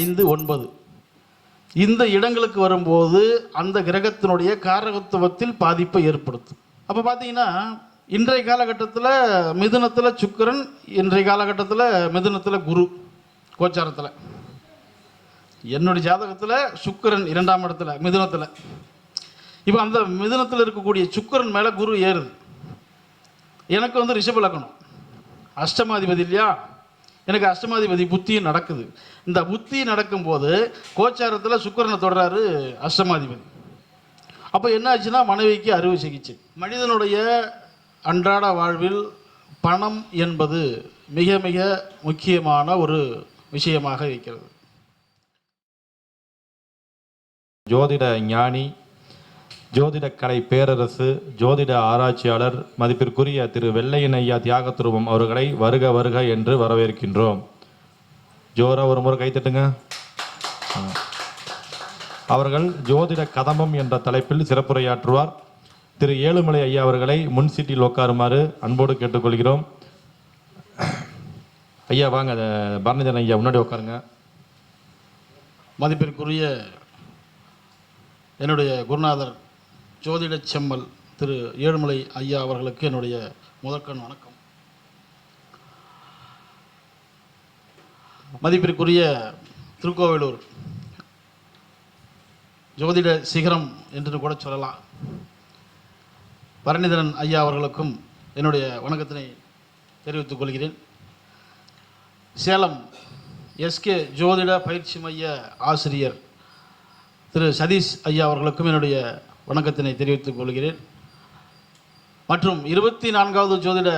5, 9 இந்த இடங்களுக்கு வரும்போது அந்த கிரகத்தினுடைய காரகத்துவத்தில் பாதிப்பை ஏற்படுத்தும். அப்போ பார்த்தீங்கன்னா இன்றைய காலகட்டத்தில் மிதுனத்தில் சுக்கிரன், இன்றைய காலகட்டத்தில் மிதுனத்தில் குரு கோச்சாரத்தில். என்னுடைய ஜாதகத்தில் சுக்கிரன் 2ஆம் இடத்துல மிதுனத்தில். இப்போ அந்த மிதுனத்தில் இருக்கக்கூடிய சுக்கிரன் மேலே குரு ஏறுது. எனக்கு ரிஷப லக்னம், அஷ்டமாதிபதி இல்லையா, எனக்கு அஷ்டமாதிபதி புத்தியும் நடக்குது. இந்த புத்தி நடக்கும்போது கோச்சாரத்தில் சுக்கிரனை தொடராரு அஷ்டமாதிபதி. அப்போ என்ன ஆச்சுன்னா மனைவிக்கு அறுவை சிகிச்சை. மனிதனுடைய அன்றாட வாழ்வில் பணம் என்பது மிக மிக முக்கியமான ஒரு விஷயமாக இருக்கிறது. ஜோதிட ஞானி, ஜோதிட கலை பேரரசு, ஜோதிட ஆராய்ச்சியாளர் மதிப்பிற்குரிய திரு வெள்ளையன் ஐயா தியாகத்துருவம் அவர்களை வருக வருக என்று வரவேற்கின்றோம். ஜோரா ஒரு முறை கைத்தட்டுங்க. அவர்கள் ஜோதிட கதம்பம் என்ற தலைப்பில் சிறப்புரையாற்றுவார். திரு ஏழுமலை ஐயா அவர்களை முன் சீட்டில் உட்காருமாறு அன்போடு கேட்டுக்கொள்கிறோம். ஐயா வாங்க, பரணிதரன் ஐயா முன்னாடி உட்காருங்க. மதிப்பிற்குரிய என்னுடைய குருநாதர் ஜோதிட செம்மல் திரு ஏழுமலை ஐயா அவர்களுக்கு என்னுடைய முதற்கண் வணக்கம். மதிப்பிற்குரிய திருக்கோவிலூர் ஜோதிட சிகரம் என்று கூட சொல்லலாம் பரணிதரன் ஐயா அவர்களுக்கும் என்னுடைய வணக்கத்தினை தெரிவித்துக் கொள்கிறேன். சேலம் எஸ்கே ஜோதிட பயிற்சி மைய ஆசிரியர் திரு சதீஷ் ஐயா அவர்களுக்கும் என்னுடைய வணக்கத்தினை தெரிவித்துக் கொள்கிறேன். மற்றும் 24வது ஜோதிட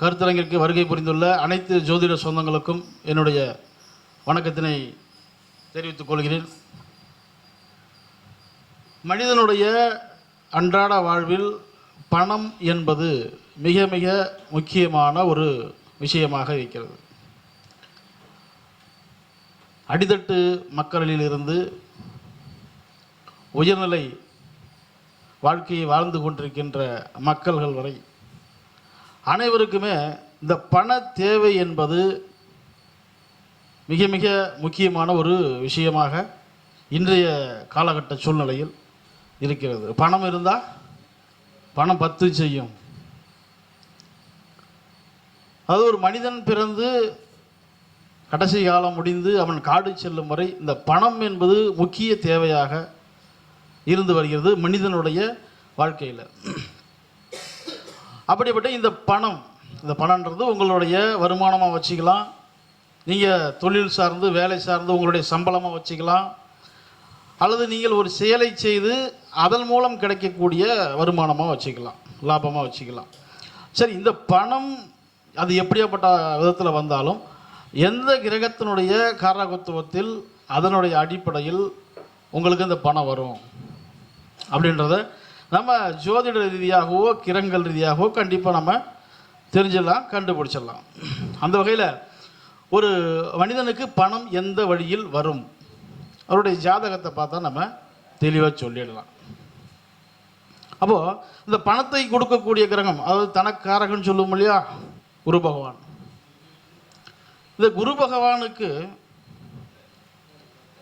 கருத்தரங்கிற்கு வருகை புரிந்துள்ள அனைத்து ஜோதிட சொந்தங்களுக்கும் என்னுடைய வணக்கத்தினை தெரிவித்துக் கொள்கிறேன். மனிதனுடைய அன்றாட வாழ்வில் பணம் என்பது மிக மிக முக்கியமான ஒரு விஷயமாக இருக்கிறது. அடித்தட்டு மக்களிலிருந்து உயர்நிலை வாழ்க்கையை வாழ்ந்து கொண்டிருக்கின்ற மக்கள்கள் வரை அனைவருக்குமே இந்த பண தேவை என்பது மிக மிக முக்கியமான ஒரு விஷயமாக இன்றைய காலகட்ட சூழ்நிலையில் இருக்கிறது. பணம் இருந்தால் பணம் 10 செய்யும். அது ஒரு மனிதன் பிறந்து கடைசி காலம் முடிந்து அவன் காடு செல்லும் வரை இந்த பணம் என்பது முக்கிய தேவையாக இருந்து வருகிறது மனிதனுடைய வாழ்க்கையில். அப்படிப்பட்ட இந்த பணம்ன்றது உங்களுடைய வருமானமாக வச்சுக்கலாம், நீங்கள் தொழில் சார்ந்து வேலை சார்ந்து உங்களுடைய சம்பளமாக வச்சுக்கலாம், அல்லது நீங்கள் ஒரு செயலை செய்து அதன் மூலம் கிடைக்கக்கூடிய வருமானமாக வச்சுக்கலாம், லாபமாக வச்சுக்கலாம். சரி, இந்த பணம் அது எப்படியாப்பட்ட விதத்தில் வந்தாலும் எந்த கிரகத்தினுடைய காரகத்துவத்தில் அதனுடைய அடிப்படையில் உங்களுக்கு இந்த பணம் வரும் அப்படின்றத நம்ம ஜோதிட ரீதியாகவோ கிரகங்கள் ரீதியாகவோ கண்டிப்பாக நம்ம தெரிஞ்சிடலாம், கண்டுபிடிச்சிடலாம். அந்த வகையில் ஒரு மனிதனுக்கு பணம் எந்த வழியில் வரும் அவருடைய ஜாதகத்தை பார்த்தா நம்ம தெளிவாக சொல்லிடலாம். அப்போது இந்த பணத்தை கொடுக்கக்கூடிய கிரகம், அதாவது தனக்காரகன்னு சொல்லுவோம் இல்லையா, குரு பகவான். இந்த குரு பகவானுக்கு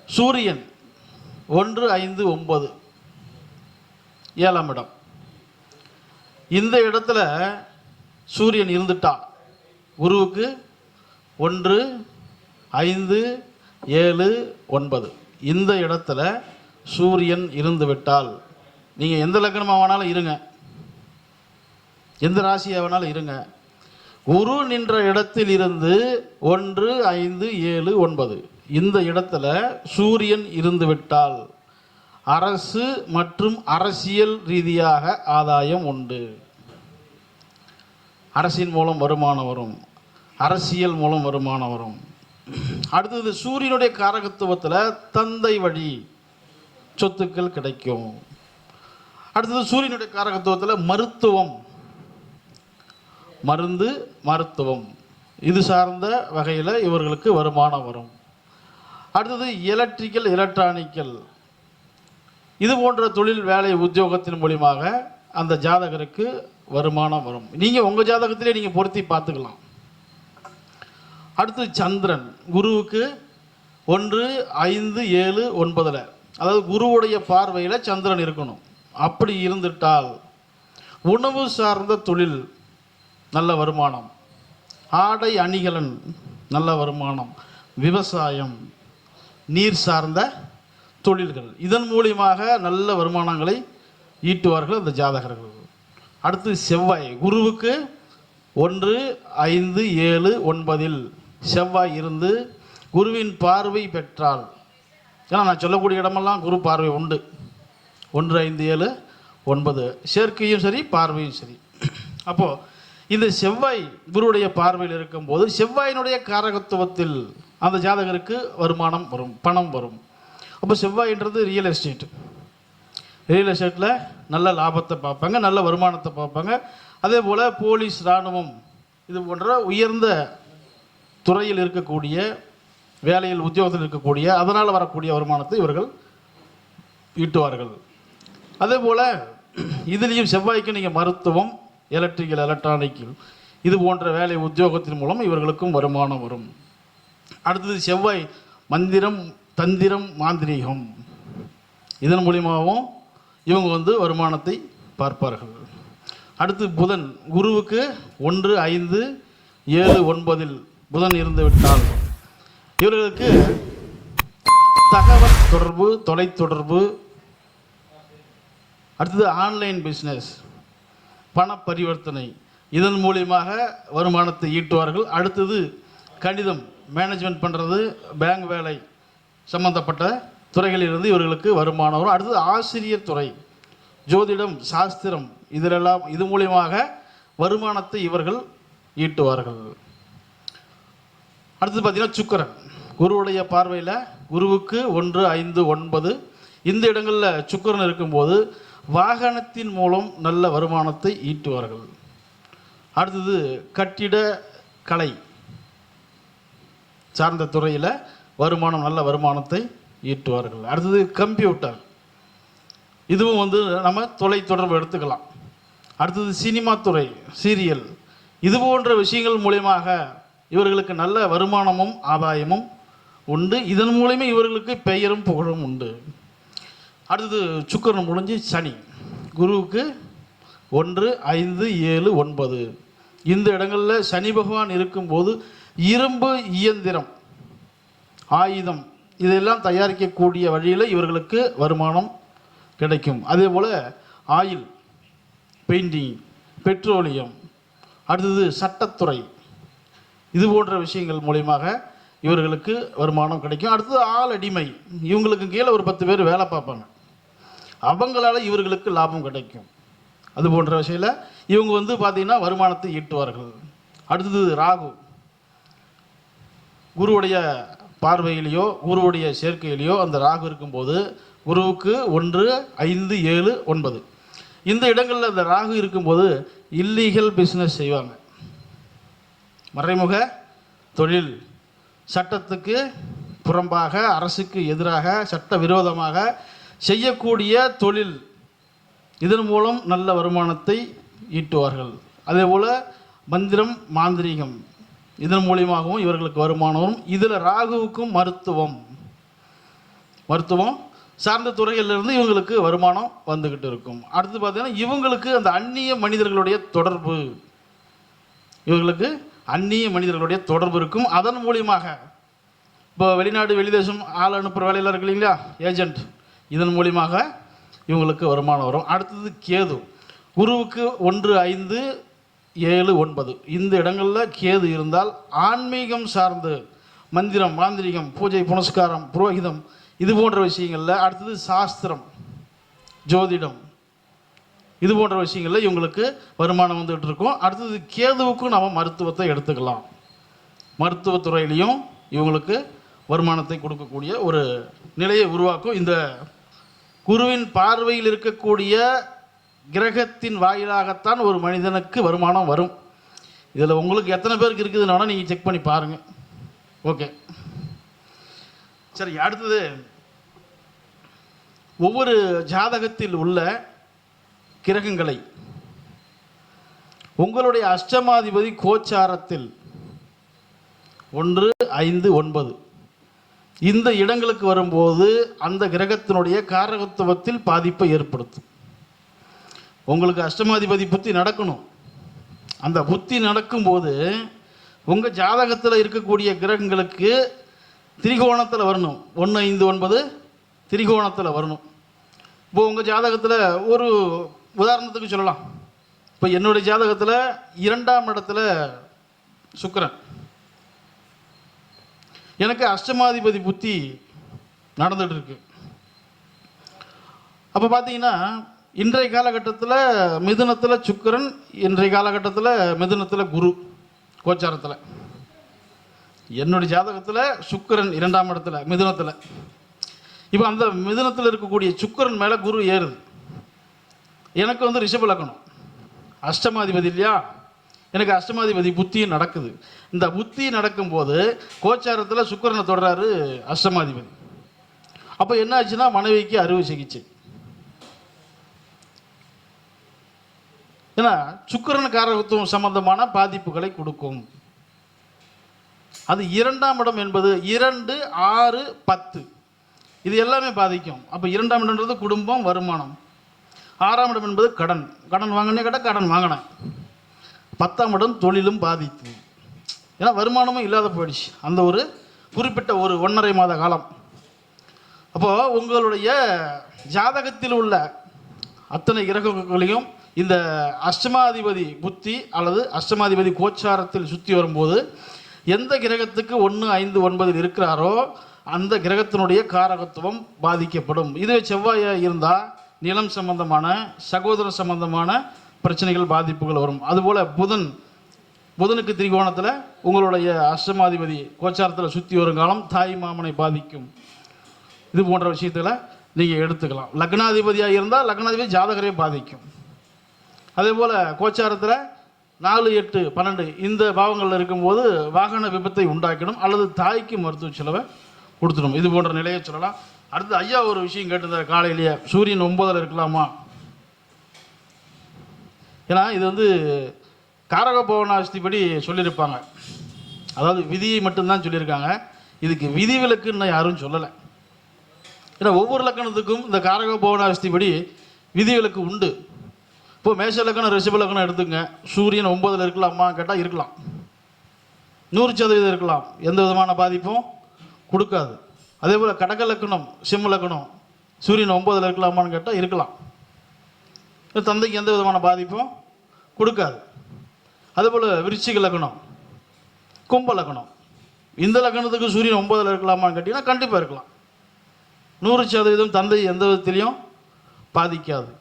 சூரியன் 1, 5, 9 7ஆம் இடம். இந்த இடத்துல சூரியன் இருந்துட்டா குருவுக்கு 1, 5, 7, 9 இந்த இடத்துல சூரியன் இருந்து விட்டால் நீங்கள் எந்த லக்னமாக வேணாலும் இருங்க, எந்த ராசியாக வேணாலும் இருங்க, குரு நின்ற இடத்தில் இருந்து 1, 5, 7, 9 இந்த இடத்துல சூரியன் இருந்து விட்டால் அரசு மற்றும் அரசியல் ரீதியாக ஆதாயம் உண்டு. அரசின் மூலம் வருமானம் வரும், அரசியல் மூலம் வருமானம் வரும். அடுத்தது சூரியனுடைய காரகத்துவத்தில் தந்தை வழி சொத்துக்கள் கிடைக்கும். அடுத்தது சூரியனுடைய காரகத்துவத்தில் மருத்துவம், மருந்து, மருத்துவம் இது சார்ந்த வகையில் இவர்களுக்கு வருமானம் வரும். அடுத்தது எலக்ட்ரிக்கல், எலக்ட்ரானிக்கல் இது போன்ற தொழில் வேலை உத்தியோகத்தின் மூலியமாக அந்த ஜாதகருக்கு வருமானம் வரும். நீங்கள் உங்கள் ஜாதகத்திலே நீங்கள் பொருத்தி பார்த்துக்கலாம். அடுத்து சந்திரன், குருவுக்கு 1, 5, 7, 9, அதாவது குருவுடைய பார்வையில் சந்திரன் இருக்கணும். அப்படி இருந்துட்டால் உணவு சார்ந்த தொழில் நல்ல வருமானம், ஆடை அணிகலன் நல்ல வருமானம், விவசாயம், நீர் சார்ந்த தொழில்கள், இதன் மூலியமாக நல்ல வருமானங்களை ஈட்டுவார்கள் அந்த ஜாதகர்கள். அடுத்து செவ்வாய், குருவுக்கு 1, 5, 7, 9 செவ்வாய் இருந்து குருவின் பார்வை பெற்றால், ஏன்னா நான் சொல்லக்கூடிய இடமெல்லாம் குரு பார்வை உண்டு, 1, 5, 7, 9 சேர்க்கையும் சரி பார்வையும் சரி. அப்போது இந்த செவ்வாய் குருவுடைய பார்வையில் இருக்கும்போது செவ்வாயினுடைய காரகத்துவத்தில் அந்த ஜாதகருக்கு வருமானம் வரும், பணம் வரும். அப்போ செவ்வாயின்றது ரியல் எஸ்டேட், ரியல் எஸ்டேட்டில் நல்ல லாபத்தை பார்ப்பாங்க, நல்ல வருமானத்தை பார்ப்பாங்க. அதே போல் போலீஸ், இராணுவம் இது போன்ற உயர்ந்த துறையில் இருக்கக்கூடிய, வேலையில் உத்தியோகத்தில் இருக்கக்கூடிய, அதனால் வரக்கூடிய வருமானத்தை இவர்கள் ஈட்டுவார்கள். அதே போல் இதுலேயும் செவ்வாய்க்கு நீங்கள் மருத்துவம், எலக்ட்ரிக்கல், எலக்ட்ரானிக்கல் இது போன்ற வேலை உத்தியோகத்தின் மூலம் இவர்களுக்கும் வருமானம் வரும். அடுத்தது செவ்வாய் மந்திரம், தந்திரம், மாந்திரீகம் இதன் மூலியமாகவும் இவங்க வருமானத்தை பார்ப்பார்கள். அடுத்து புதன், குருவுக்கு 1, 5, 7, 9 புதன் இருந்து விட்டால் இவர்களுக்கு தகவல் தொடர்பு, தொலைத்தொடர்பு, அடுத்தது ஆன்லைன் பிஸ்னஸ், பண பரிவர்த்தனை இதன் மூலியமாக வருமானத்தை ஈட்டுவார்கள். அடுத்தது கணிதம், மேனேஜ்மெண்ட் பண்ணுறது, பேங்க் வேலை சம்பந்தப்பட்ட துறைகளிலிருந்து இவர்களுக்கு வருமானம் வரும். அடுத்தது ஆசிரியர் துறை, ஜோதிடம், சாஸ்திரம் இதிலெல்லாம் இது மூலியமாக வருமானத்தை இவர்கள் ஈட்டுவார்கள். அடுத்தது பார்த்திங்கன்னா சுக்கிரன், குருவுடைய பார்வையில் குருவுக்கு 1, 5, 9 இந்த இடங்களில் சுக்கிரன் இருக்கும்போது வாகனத்தின் மூலம் நல்ல வருமானத்தை ஈட்டுவார்கள். அடுத்தது கட்டிட கலை சார்ந்த துறையில் வருமானம், நல்ல வருமானத்தை ஈட்டுவார்கள். அடுத்தது கம்ப்யூட்டர், இதுவும் நம்ம தொலைத்தொடர்பு எடுத்துக்கலாம். அடுத்தது சினிமா துறை, சீரியல் இது போன்ற விஷயங்கள் மூலியமாக இவர்களுக்கு நல்ல வருமானமும் ஆதாயமும் உண்டு. இதன் மூலமே இவர்களுக்கு பெயரும் புகழும் உண்டு. அடுத்தது சுக்கிரன் முடிஞ்சு சனி, குருவுக்கு 1, 5, 7, 9 இந்த இடங்களில் சனி பகவான் இருக்கும்போது இரும்பு இயந்திரம், ஆயுதம் இதெல்லாம் தயாரிக்கக்கூடிய வழியில் இவர்களுக்கு வருமானம் கிடைக்கும். அதே போல் ஆயில், பெயிண்டிங், பெட்ரோலியம், அடுத்தது சட்டத்துறை இது போன்ற விஷயங்கள் மூலியமாக இவர்களுக்கு வருமானம் கிடைக்கும். அடுத்தது ஆள் அடிமை, இவங்களுக்கு கீழே ஒரு 10 பேர் வேலை பார்ப்பாங்க, அவங்களால இவர்களுக்கு லாபம் கிடைக்கும். அது போன்ற விஷயத்தில் இவங்க பார்த்திங்கன்னா வருமானத்தை ஈட்டுவார்கள். அடுத்தது ராகு, குருவுடைய பார்வையிலையோ குருவுடைய சேர்க்கையிலையோ அந்த ராகு இருக்கும்போது குருவுக்கு 1, 5, 7, 9 இந்த இடங்களில் அந்த ராகு இருக்கும்போது இல்லீகல் பிஸ்னஸ் செய்வாங்க, மறைமுக தொழில், சட்டத்துக்கு புறம்பாக, அரசுக்கு எதிராக, சட்ட விரோதமாக செய்யக்கூடிய தொழில், இதன் மூலம் நல்ல வருமானத்தை ஈட்டுவார்கள். அதே போல் மந்திரம், மாந்திரீகம் இதன் மூலியமாகவும் இவர்களுக்கு வருமானம் வரும். இதில் ராகுவுக்கும் மருத்துவம் சார்ந்த துறைகளிலிருந்து இவங்களுக்கு வருமானம் வந்துக்கிட்டு இருக்கும். அடுத்து பார்த்தீங்கன்னா இவங்களுக்கு அந்த அந்நிய மனிதர்களுடைய தொடர்பு, இவர்களுக்கு அந்நிய மனிதர்களுடைய தொடர்பு இருக்கும். அதன் மூலியமாக இப்போ வெளிநாடு, வெளிதேசம் ஆள் அனுப்புகிற வேலையில் இருக்கு இல்லைங்களா, ஏஜென்ட், இதன் மூலியமாக இவங்களுக்கு வருமானம் வரும். அடுத்தது கேது, குருவுக்கு 1, 5, 7, 9 இந்த இடங்களில் கேது இருந்தால் ஆன்மீகம் சார்ந்து மந்திரம், மாந்திரிகம், பூஜை, புனஸ்காரம், புரோகிதம் இது போன்ற விஷயங்களில், அடுத்தது சாஸ்திரம், ஜோதிடம் இது போன்ற விஷயங்களில் இவங்களுக்கு வருமானம் வந்துகிட்டு இருக்கும். அடுத்தது கேதுவுக்கும் நாம் மருத்துவத்தை எடுத்துக்கலாம், மருத்துவத்துறையிலையும் இவங்களுக்கு வருமானத்தை கொடுக்கக்கூடிய ஒரு நிலையை உருவாக்கும். இந்த குருவின் பார்வையில் இருக்கக்கூடிய கிரகத்தின் வாயிலாகத்தான் ஒரு மனிதனுக்கு வருமானம் வரும். இதில் உங்களுக்கு எத்தனை பேருக்கு இருக்குதுன்னா நீங்கள் செக் பண்ணி பாருங்கள். ஓகே, சரி. அடுத்தது ஒவ்வொரு ஜாதகத்தில் உள்ள கிரகங்களை உங்களுடைய அஷ்டமாதிபதி கோச்சாரத்தில் 1, 5, 9 இந்த இடங்களுக்கு வரும்போது அந்த கிரகத்தினுடைய காரகத்துவத்தில் பாதிப்பை ஏற்படுத்தும். உங்களுக்கு அஷ்டமாதிபதி புத்தி நடக்கணும். அந்த புத்தி நடக்கும்போது உங்கள் ஜாதகத்தில் இருக்கக்கூடிய கிரகங்களுக்கு திரிகோணத்தில் வரணும். 1, 5, 9 திரிகோணத்தில் வரணும். இப்போ உங்கள் ஜாதகத்தில் ஒரு உதாரணத்துக்கு சொல்லலாம். இப்போ என்னுடைய ஜாதகத்தில் 2ஆம் இடத்துல சுக்கிரன், எனக்கு அஷ்டமாதிபதி புத்தி நடந்துட்டு இருக்கு. அப்போ பார்த்தீங்கன்னா இன்றைய காலகட்டத்தில் மிதுனத்தில் சுக்கிரன், இன்றைய காலகட்டத்தில் மிதுனத்தில் குரு கோச்சாரத்தில். என்னுடைய ஜாதகத்தில் சுக்கிரன் 2ஆம் இடத்துல மிதுனத்தில். இப்போ அந்த மிதுனத்தில் இருக்கக்கூடிய சுக்கிரன் மேலே குரு ஏறுது. எனக்கு வந்து ரிஷப லக்னம், அஷ்டமாதிபதி இல்லையா, எனக்கு அஷ்டமாதிபதி புத்தியும் நடக்குது. இந்த புத்தி நடக்கும்போது கோச்சாரத்தில் சுக்கிரனை தொடராரு அஷ்டமாதிபதி. அப்போ என்ன ஆச்சுன்னா மனைவிக்கு அறுவை சிகிச்சை. ஏன்னா சுக்கிரன் காரகத்துவம் சம்பந்தமான பாதிப்புகளை கொடுக்கும். அது 2ஆம் இடம் என்பது 2, 6, 10 இது எல்லாமே பாதிக்கும். அப்போ 2ஆம் இடம்ன்றது குடும்பம், வருமானம். 6ஆம் இடம் என்பது கடன், கடன் வாங்கினே கடன் வாங்கினேன். 10ஆம் இடம் தொழிலும் பாதித்து, ஏன்னா வருமானமும் இல்லாத போயிடுச்சு அந்த ஒரு குறிப்பிட்ட ஒரு 1.5 மாத காலம். அப்போது உங்களுடைய ஜாதகத்தில் உள்ள அத்தனை கிரகங்களையும் இந்த அஷ்டமாதிபதி புத்தி அல்லது அஷ்டமாதிபதி கோச்சாரத்தில் சுற்றி வரும்போது எந்த கிரகத்துக்கு 1, 5, 9 இருக்கிறாரோ அந்த கிரகத்தினுடைய காரகத்துவம் பாதிக்கப்படும். இதுவே செவ்வாயாக இருந்தால் நிலம் சம்பந்தமான, சகோதர சம்பந்தமான பிரச்சனைகள், பாதிப்புகள் வரும். அதுபோல் புதனுக்கு திரிகோணத்தில் உங்களுடைய அஷ்டமாதிபதி கோச்சாரத்தில் சுற்றி வரும் காலம் தாய் மாமனை பாதிக்கும். இது போன்ற விஷயத்தில் நீங்கள் எடுத்துக்கலாம். லக்னாதிபதியாக இருந்தால் லக்னாதிபதி ஜாதகரை பாதிக்கும். அதே போல் கோச்சாரத்தில் 4, 8, 12 இந்த பாவங்களில் இருக்கும்போது வாகன விபத்தை உண்டாக்கிடும் அல்லது தாய்க்கு மருத்துவ செலவை கொடுத்துடும். இது போன்ற நிலையை சொல்லலாம். அடுத்து ஐயா ஒரு விஷயம் கேட்டிருந்தார் காலையிலேயே, சூரியன் 9ல் இருக்கலாமா? ஏன்னா இது வந்து காரக பவனாஸ்திபடி சொல்லியிருப்பாங்க, அதாவது விதியை மட்டும்தான் சொல்லியிருக்காங்க. இதுக்கு விதிவிலக்குன்னு யாரும் சொல்லலை. ஏன்னா ஒவ்வொரு லக்கணத்துக்கும் இந்த காரக பவனாஸ்திபடி விதிவிலக்கு உண்டு. இப்போ மேஷ லக்கணம், ரிஷப லக்கணம் எடுத்துங்க. சூரியன் 9ல் இருக்கலாமா கேட்டால் இருக்கலாம், 100% இருக்கலாம், எந்த விதமான பாதிப்பும் கொடுக்காது. அதே போல் கடக லக்கணம், சிம்ம லக்கணம், சூரியன் 9ல் இருக்கலாமான்னு கேட்டால் இருக்கலாம், தந்தைக்கு எந்த விதமான பாதிப்பும் கொடுக்காது. அதே போல் விருச்சிக லக்கணம், கும்ப லக்கணம், இந்த லக்கணத்துக்கு சூரியன் 9ல் இருக்கலாமான்னு கேட்டிங்கன்னா கண்டிப்பாக இருக்கலாம். 100% தந்தை எந்த விதத்திலையும் பாதிக்காது.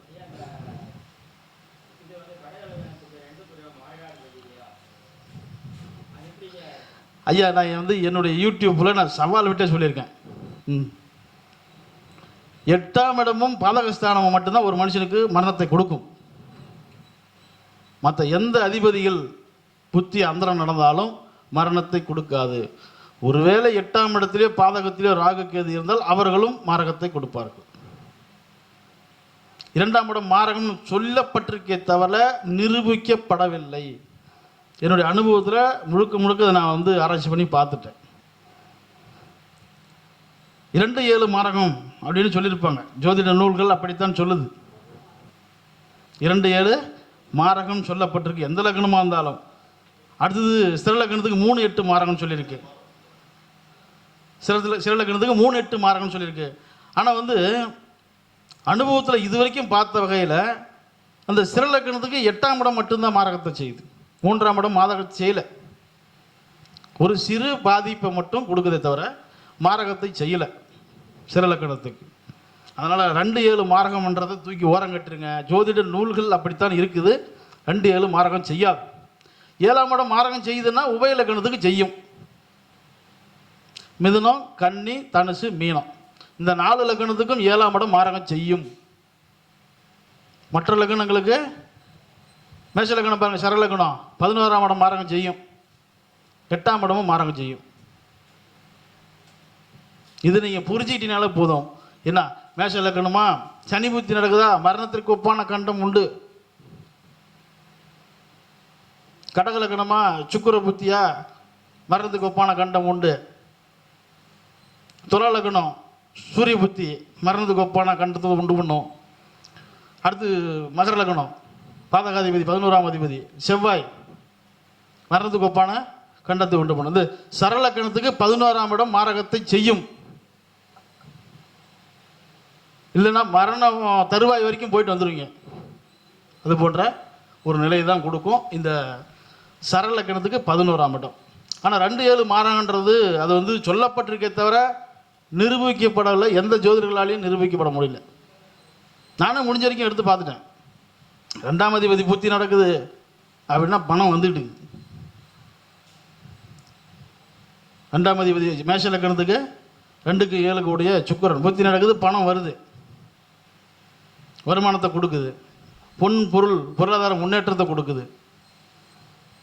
ஐயா நான் வந்து என்னுடைய யூடியூப்பில் நான் சவால் விட்டே சொல்லியிருக்கேன். 8ஆம் இடமும் பாதகஸ்தானமும் மட்டும்தான் ஒரு மனுஷனுக்கு மரணத்தை கொடுக்கும். மற்ற எந்த அதிபதிகள் புத்தி அந்தரம் நடந்தாலும் மரணத்தை கொடுக்காது. ஒருவேளை 8ஆம் இடத்திலே பாதகத்திலே ராகு கேது இருந்தால் அவர்களும் மாரகத்தை கொடுப்பார்கள். 2ஆம் இடம் மாரகம் சொல்லப்பட்டிருக்கே தவிர நிரூபிக்கப்படவில்லை. என்னுடைய அனுபவத்தில் முழுக்க முழுக்க நான் வந்து ஆராய்ச்சி பண்ணி பார்த்துட்டேன். 2, 7 மாரகம் அப்படின்னு சொல்லியிருப்பாங்க, ஜோதிட நூல்கள் அப்படித்தான் சொல்லுது. 2, 7 மாரகம் சொல்லப்பட்டிருக்கு எந்த லக்னமாக இருந்தாலும். அடுத்தது சிற லக்னத்துக்கு 3, 8 மாரகம் சொல்லியிருக்கு. சிற லக்னத்துக்கு 3, 8 மாரகம் சொல்லியிருக்கு. ஆனால் வந்து அனுபவத்தில் இது வரைக்கும் பார்த்த வகையில் அந்த சிற லக்னத்துக்கு 8ஆம் இடம் மட்டும்தான் மாரகத்தை செய்யுது, 3ஆம் இடம் மாரகத்தை செய்யலை. ஒரு சிறு பாதிப்பை மட்டும் கொடுக்குதே தவிர மாரகத்தை செய்யலை சிற லக்கணத்துக்கு. அதனால் 2, 7 மாரகம்ன்றதை தூக்கி ஓரம் கட்டுருங்க. ஜோதிட நூல்கள் அப்படித்தான் இருக்குது. 2, 7 மாரகம் செய்யாது. 7ஆம் இடம் மாரகம் செய்யுதுன்னா உபய லக்கணத்துக்கு செய்யும். மிதுனம், கன்னி, தனுசு, மீனம் இந்த 4 லக்கணத்துக்கும் 7ஆம் இடம் மாரகம் செய்யும். மற்ற லக்கணங்களுக்கு மேஷ லக்கணம் பாருங்கள், சர லக்கணம் 11ஆம் இடம் மாரகம் செய்யும், 8ஆம் இடமும் மாரகம் செய்யும். இது நீங்கள் புரிஞ்சிக்கிட்டீங்கனாலே போதும். என்ன மேஷ லக்கணமா சனி புத்தி நடக்குதா, மரணத்திற்கு ஒப்பான கண்டம் உண்டு. கடக லக்கணமா சுக்கிர புத்தியா, மரணத்துக்கு ஒப்பான கண்டம் உண்டு. துலா லக்னம் சூரிய புத்தி மரணத்துக்கு ஒப்பான கண்டத்தை உண்டு பண்ணும். அடுத்து மகர லக்னம் பாதகாதிபதி 11ஆம் அதிபதி செவ்வாய் மரணத்துக்கு ஒப்பான கண்டத்தை உண்டு பண்ணும். இந்த சரலக்கணத்துக்கு 11ஆம் இடம் மாரகத்தை செய்யும். இல்லைன்னா மரணம் தருவாய் வரைக்கும் போயிட்டு வந்துடுவீங்க. அது போன்ற ஒரு நிலையை தான் கொடுக்கும் இந்த சரலக்கணத்துக்கு 11ஆம் இடம். ஆனால் 2-7 மாரகன்றது அது வந்து சொல்லப்பட்டிருக்கே தவிர நிரூபிக்கப்படவில்லை. எந்த ஜோதிடர்களாலையும் நிரூபிக்கப்பட முடியல. நானும் முடிஞ்ச வரைக்கும் எடுத்து பார்த்துட்டேன். 2ஆம் அதிபதி புத்தி நடக்குது அப்படின்னா பணம் வந்துட்டு 2ஆம் அதிபதி மேஷ லக்கணத்துக்கு 2க்கு 7 கூடிய சுக்கிரன் புத்தி நடக்குது, பணம் வருது, வருமானத்தை கொடுக்குது, பொருளாதார முன்னேற்றத்தை கொடுக்குது.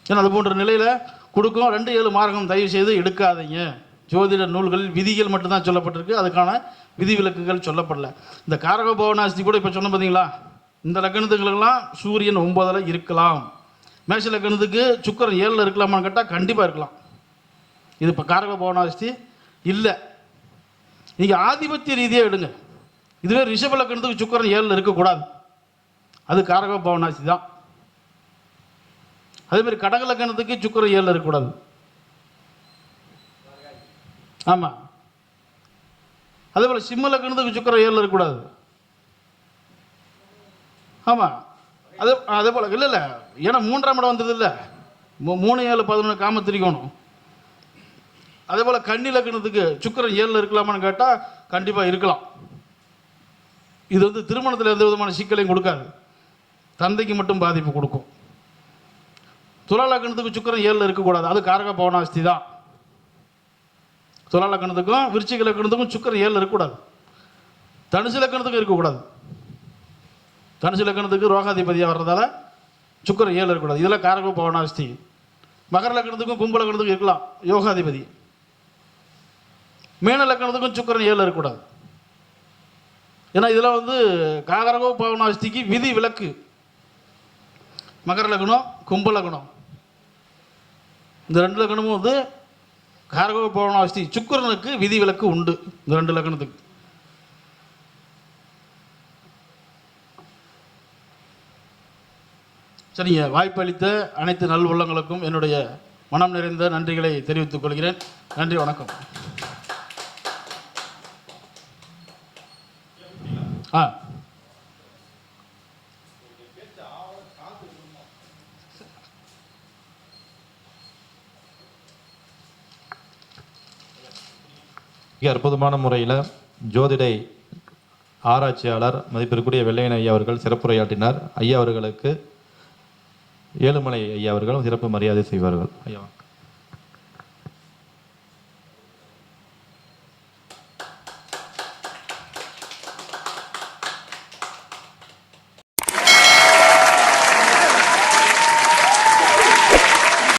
ஏன்னா அது போன்ற நிலையில் கொடுக்கும். 2-7 மார்க்கம் தயவு செய்து எடுக்காதீங்க. ஜோதிட நூல்களில் விதிகள் மட்டும்தான் சொல்லப்பட்டிருக்கு, அதுக்கான விதிவிலக்குகள் சொல்லப்படல. இந்த காரக பவனாஸ்தி கூட இப்போ சொன்ன பார்த்தீங்களா, இந்த லக்கணத்துக்கெல்லாம் சூரியன் 9ல் இருக்கலாம். மேஷ லக்கணத்துக்கு சுக்கிரன் 7ல் இருக்கலாமான்னு கேட்டால் கண்டிப்பாக இருக்கலாம். இது இப்போ காரக பவனாஸ்தி இல்லை. நீங்கள் ஆதிபத்திய ரீதியாக எடுங்க. இதுவே ரிஷப லக்கணத்துக்கு சுக்கிரன் 7ல் இருக்கக்கூடாது, அது காரக பவனாஸ்தி தான். அதேமாதிரி கடக லக்கணத்துக்கு சுக்கிரன் 7ல் இருக்கக்கூடாது. ஆமாம். அதே போல் சிம்ம லக்கணத்துக்கு சுக்கிரன் 7ல் இருக்கக்கூடாது. ஆமாம். அதே போல் இல்லை ஏன்னா 3ஆம் இடம் வந்தது இல்லை, 3, 7, 11 காம திரிகோணம். அதே போல் கன்னி லக்கணத்துக்கு சுக்கிரன் 7ல் இருக்கலாமான்னு கேட்டால் கண்டிப்பாக இருக்கலாம். இது வந்து திருமணத்தில் எந்த விதமான சிக்கலையும் கொடுக்காது, தந்தைக்கு மட்டும் பாதிப்பு கொடுக்கும். துலா லக்கணத்துக்கு சுக்கிரன் 7ல் இருக்கக்கூடாது, அது காரக பவனாஸ்தி தான். துலா லக்கணத்துக்கும் விருச்சிக லக்கணத்துக்கும் சுக்கிரன் 7ல் இருக்கக்கூடாது. தனுசு லக்கணத்துக்கும் இருக்கக்கூடாது. தனுசு லக்கணத்துக்கு ரோகாதிபதியாக வர்றதால சுக்கிரன் 7ல் இருக்கக்கூடாது, இதெல்லாம் காரக பவனாஸ்தி. மகர லக்கணத்துக்கும் கும்ப லக்கணத்துக்கும் இருக்கலாம் யோகாதிபதி. மீன லக்கணத்துக்கும் சுக்கிரன் 7ல் இருக்கக்கூடாது. ஏன்னா இதெல்லாம் வந்து காரக பவனாஸ்திக்கு விதி விலக்கு. மகர லக்னம் கும்ப லக்னம் இந்த 2 லக்கணமும் வந்து காரக பவனாஸ்தி சுக்கிரனுக்கு விதி விலக்கு உண்டு. இந்த 2 லக்கணத்துக்கு. சரிங்க. வாய்ப்பளித்த அனைத்து நல் உள்ளங்களுக்கும் என்னுடைய மனம் நிறைந்த நன்றிகளை தெரிவித்துக் கொள்கிறேன். நன்றி, வணக்கம். மிக அற்புதமான முறையில் ஜோதிட ஆராய்ச்சியாளர் மதிப்பிற்குரிய வெள்ளையன் ஐயா அவர்கள் சிறப்புரையாற்றினார். ஐயா அவர்களுக்கு ஏழுமலை ஐயா அவர்கள் சிறப்பு மரியாதை செய்வார்கள். ஐயா.